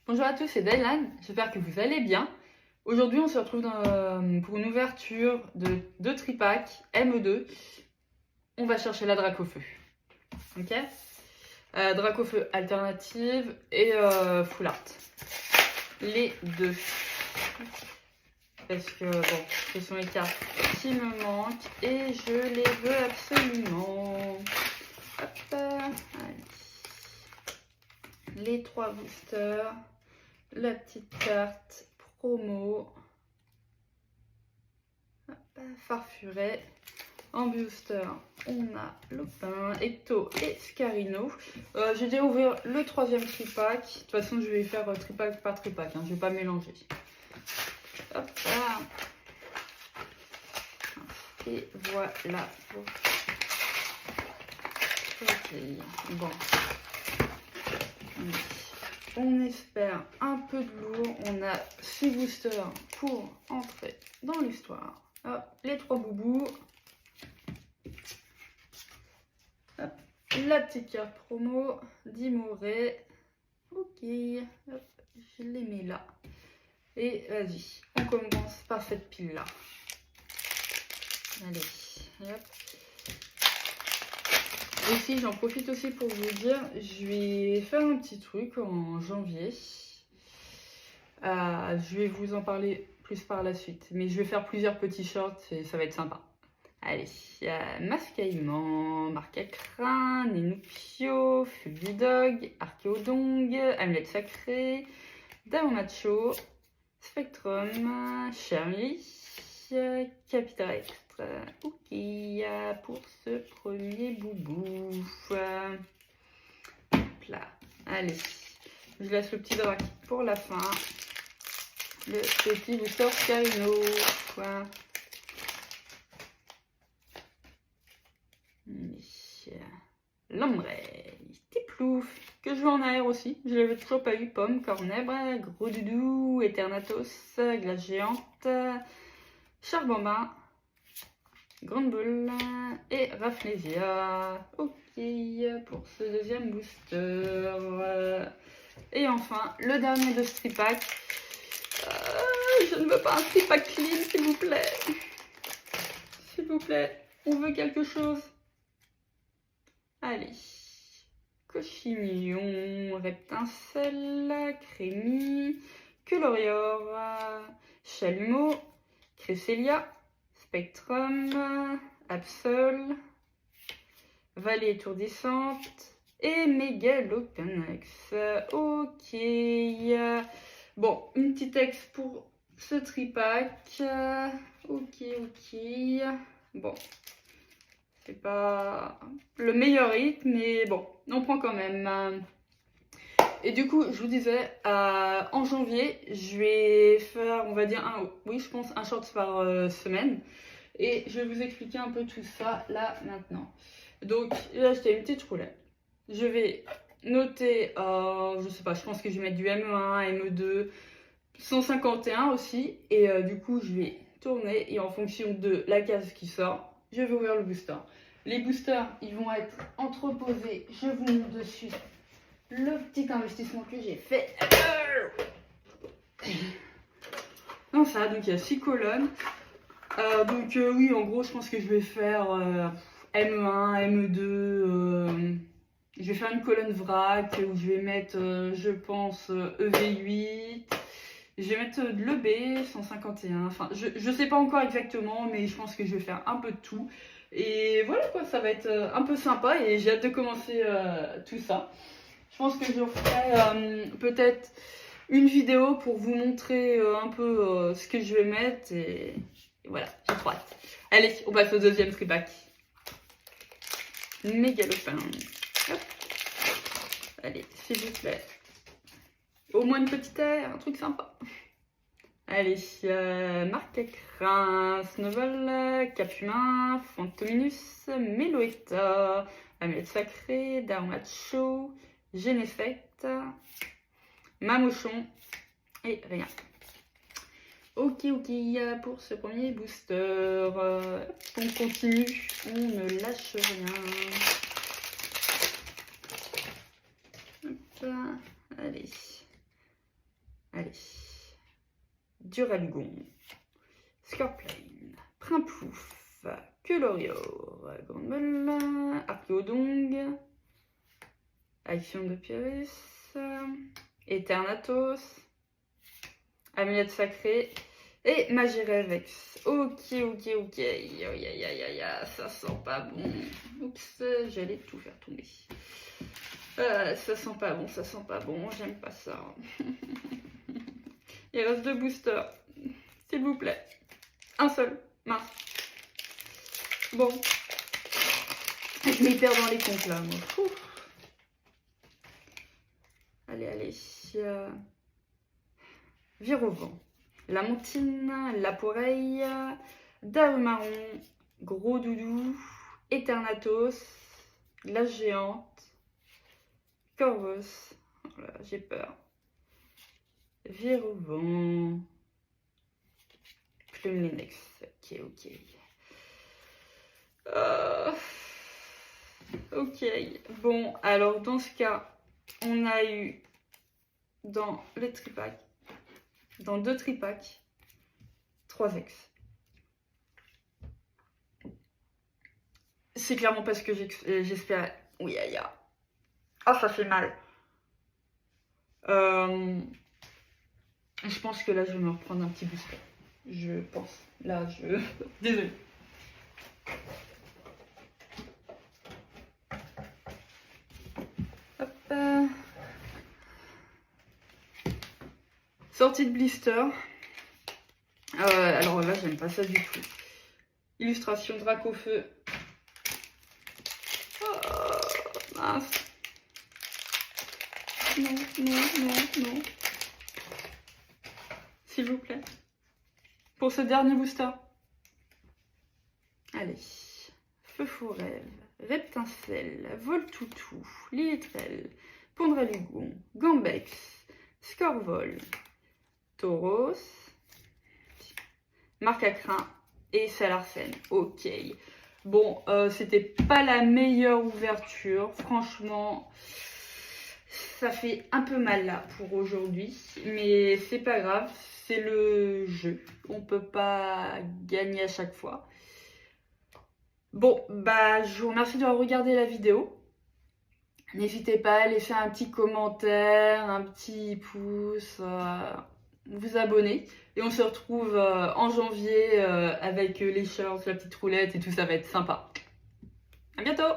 Bonjour à tous, c'est Dylan, j'espère que vous allez bien. Aujourd'hui, on se retrouve pour une ouverture de 2 tripacks ME2. On va chercher la Dracofeu. Ok, Dracofeu alternative et full art. Les deux. Parce que bon, ce sont les cartes qui me manquent et je les veux absolument. Hop, allez. Les 3 boosters. La petite carte promo. Hop, Farfuret. En booster, on a Lopin, Ecto et Scarino. J'ai déjà ouvert le 3e tripack. De toute façon, je vais faire tripack par tripack. Je ne vais pas mélanger. Hop là. Et voilà. Ok, bon. On espère un peu de lourd. On a 6 boosters pour entrer dans l'histoire. Hop, les 3 boubous. Hop, la petite carte promo d'Imoré. Ok, hop, je les mets là. Et vas-y, on commence par cette pile là. Allez, hop. Ici, j'en profite aussi pour vous dire, je vais faire un petit truc en janvier. Je vais vous en parler plus par la suite. Mais je vais faire plusieurs petits shorts et ça va être sympa. Allez, Mascaillement, Marcacrin, Ninupio, Fulbidog, Archéodong, Amulet Sacré, Daomacho, Spectrum, Charlie, Capital Extra. Ok, pour ce premier boubou. Hop là, allez, je laisse le petit drac pour la fin. Le petit booster Scarino. L'ombrelle, Tiplouf, que je veux en air aussi. Je l'avais toujours pas eu. Pomme, Cornèbre, Gros Doudou, Eternatus, Glace Géante, Charbomba, Grande Boule et Rafflesia. Ok, pour ce deuxième booster. Et enfin, le dernier de ce tripack. Je ne veux pas un tripack clean, s'il vous plaît. S'il vous plaît, on veut quelque chose. Allez. Cochignon, Reptincelle, Crémy, Colorior, Chalumeau, Cresselia, Spectrum, Absol, Vallée étourdissante et Mégalopanax. Ok. Bon, une petite ex pour ce tripack. Ok. Bon. C'est pas le meilleur rythme, mais bon, on prend quand même. Et du coup, je vous disais, en janvier, je vais faire, on va dire, je pense un short par semaine. Et je vais vous expliquer un peu tout ça là maintenant. Donc, j'ai acheté une petite roulette. Je vais noter, je sais pas, je pense que je vais mettre du ME1, ME2, 151 aussi. Et du coup, je vais tourner et en fonction de la case qui sort, je vais ouvrir le booster. Les boosters, ils vont être entreposés. Je vous montre dessus le petit investissement que j'ai fait. Non, ça, donc il y a 6 colonnes. Oui, en gros, je pense que je vais faire ME1, ME2. Je vais faire une colonne vrac où je vais mettre, je pense, EV8. Je vais mettre de l'EB 151. Enfin, je sais pas encore exactement, mais je pense que je vais faire un peu de tout. Et voilà quoi, ça va être un peu sympa et j'ai hâte de commencer tout ça. Je pense que je ferai peut-être une vidéo pour vous montrer un peu ce que je vais mettre et voilà, j'ai trop hâte. Allez, on passe au deuxième tripack. Mégalopin. Hop. Allez, s'il vous plaît. Au moins une petite air, un truc sympa. Allez, Marcacrin, Snovel, Capumin, Fantominus, Meloetta, Amulet Sacré, Darmacho, Généfect, Mamouchon et rien. Ok, pour ce premier booster, on continue, on ne lâche rien. Hop, allez. Allez. Duralgon. Scorpion. Primplouf. Colorior. Grande Molle. Archéodongue. Action de Pyrrhus. Eternatus. Amulette sacrée. Et Magirex. Ok. Ça sent pas bon. Oups, j'allais tout faire tomber. Ça sent pas bon, j'aime pas ça. Il reste 2 boosters. S'il vous plaît. Un seul. Mince. Bon. Je m'y perds dans les comptes là, moi. Ouf. Allez. Virovent. Lamontine, Laporeille, Darumaron, Gros Doudou, Eternatus, Glace Géante, Corvus, oh là, j'ai peur, Virovent, Plumelinix, ok. Ok, bon, alors dans ce cas, on a eu dans les tripacks, dans 2 tripacks, 3 ex. C'est clairement pas ce que j'espérais. Oui, aïe. Ah, ça fait mal. Je pense que là, je vais me reprendre un petit booster. Je pense. Là, Désolée. Hop. Sortie de blister. Alors là, j'aime pas ça du tout. Illustration Dracofeu. Oh, mince. Non. S'il vous plaît. Pour ce dernier booster. Allez. Feu Forêve, Reptincelle, Voltoutou, Lilitrel, Pondralugon, Gambex, Scorvol, Tauros, Marcacrin et Salarsen. Ok. Bon, c'était pas la meilleure ouverture. Franchement, ça fait un peu mal là pour aujourd'hui. Mais c'est pas grave, c'est le jeu. On peut pas gagner à chaque fois. Bon, bah je vous remercie d'avoir regardé la vidéo. N'hésitez pas à laisser un petit commentaire, un petit pouce, vous abonner. Et on se retrouve en janvier avec les shorts, la petite roulette et tout, ça va être sympa. À bientôt!